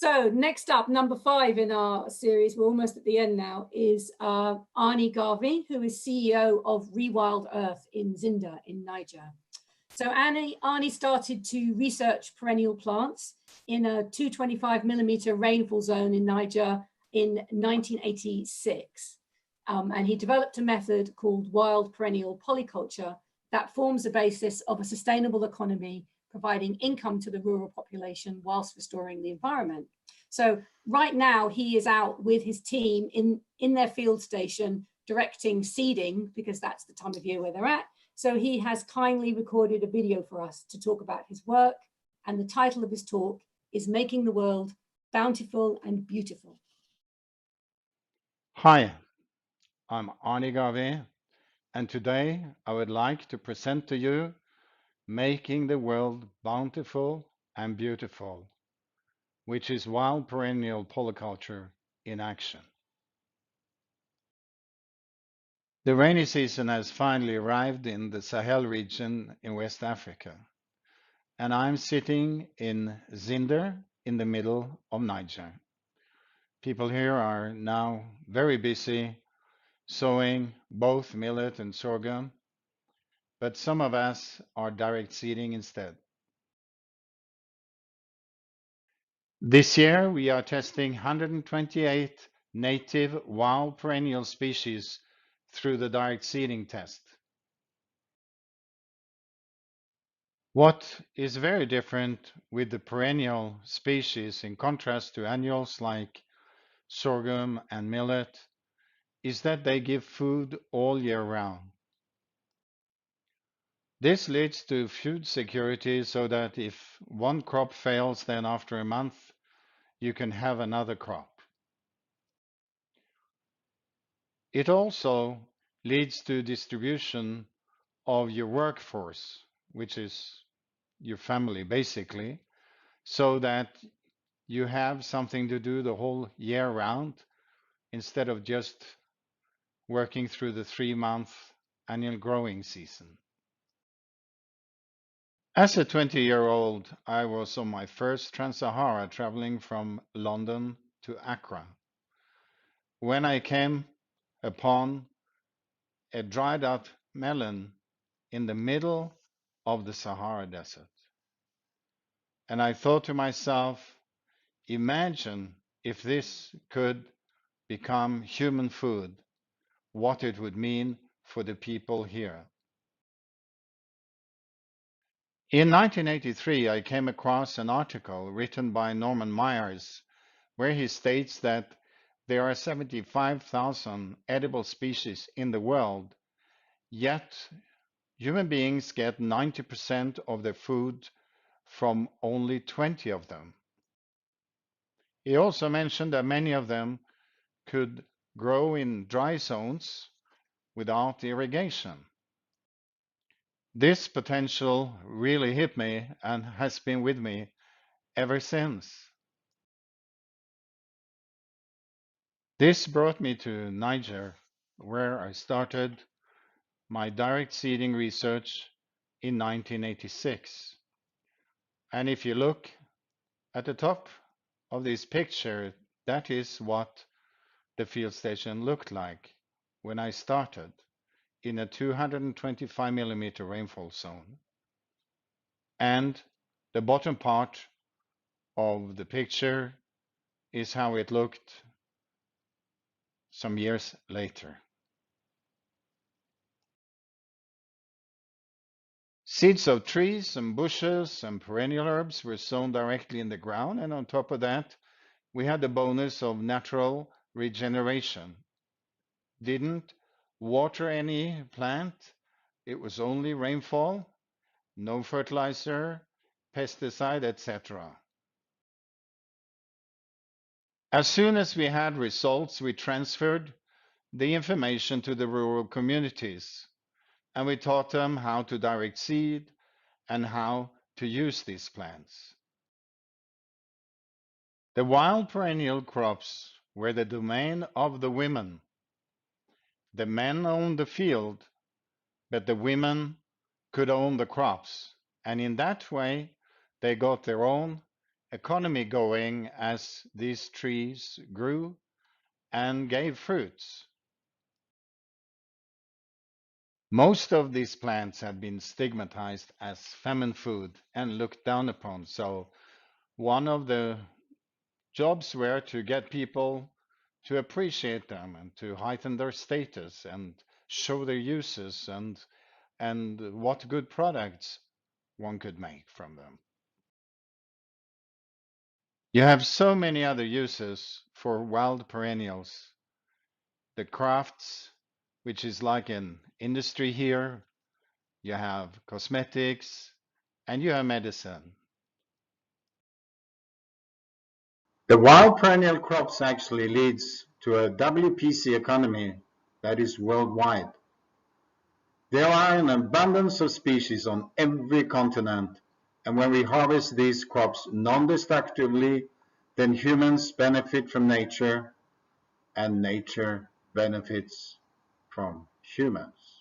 So next up, number 5 in our series, we're almost at the end now, is Arnie Garvey, who is CEO of Rewild Earth in Zinda in Niger. So Arnie started to research perennial plants in a 225mm rainfall zone in Niger in 1986. And he developed a method called wild perennial polyculture that forms the basis of a sustainable economy, providing income to the rural population whilst restoring the environment. So right now he is out with his team in their field station directing seeding, because that's the time of year where they're at. So he has kindly recorded a video for us to talk about his work, and the title of his talk is Making the World Bountiful and Beautiful. Hi, I'm Arnie Garvey, and today I would like to present to you Making the World Bountiful and Beautiful, which is wild perennial polyculture in action. The rainy season has finally arrived in the Sahel region in West Africa, and I'm sitting in Zinder in the middle of Niger. People here are now very busy sowing both millet and sorghum, but some of us are direct seeding instead. This year, we are testing 128 native wild perennial species through the direct seeding test. What is very different with the perennial species, in contrast to annuals like sorghum and millet, is that they give food all year round. This leads to food security, so that if one crop fails, then after a month, you can have another crop. It also leads to distribution of your workforce, which is your family basically, so that you have something to do the whole year round instead of just working through the 3-month annual growing season. As a 20-year-old, I was on my first Trans-Sahara, traveling from London to Accra, when I came upon a dried out melon in the middle of the Sahara Desert. And I thought to myself, imagine if this could become human food, what it would mean for the people here. In 1983, I came across an article written by Norman Myers, where he states that there are 75,000 edible species in the world, yet human beings get 90% of their food from only 20 of them. He also mentioned that many of them could grow in dry zones without irrigation. This potential really hit me and has been with me ever since. This brought me to Niger, where I started my direct seeding research in 1986. And if you look at the top of this picture, that is what the field station looked like when I started, in a 225mm rainfall zone. And the bottom part of the picture is how it looked some years later. Seeds of trees and bushes and perennial herbs were sown directly in the ground, and on top of that, we had the bonus of natural regeneration. Didn't water any plant, it was only rainfall, no fertilizer, pesticide, etc. As soon as we had results, we transferred the information to the rural communities, and we taught them how to direct seed and how to use these plants. The wild perennial crops were the domain of the women. The men owned the field, but the women could own the crops, and in that way they got their own economy going as these trees grew and gave fruits. Most of these plants had been stigmatized as famine food and looked down upon. So one of the jobs were to get people to appreciate them and to heighten their status and show their uses and what good products one could make from them. You have so many other uses for wild perennials. The crafts, which is like an industry here, you have cosmetics, and you have medicine. The wild perennial crops actually leads to a WPC economy that is worldwide. There are an abundance of species on every continent, and when we harvest these crops non-destructively, then humans benefit from nature, and nature benefits from humans.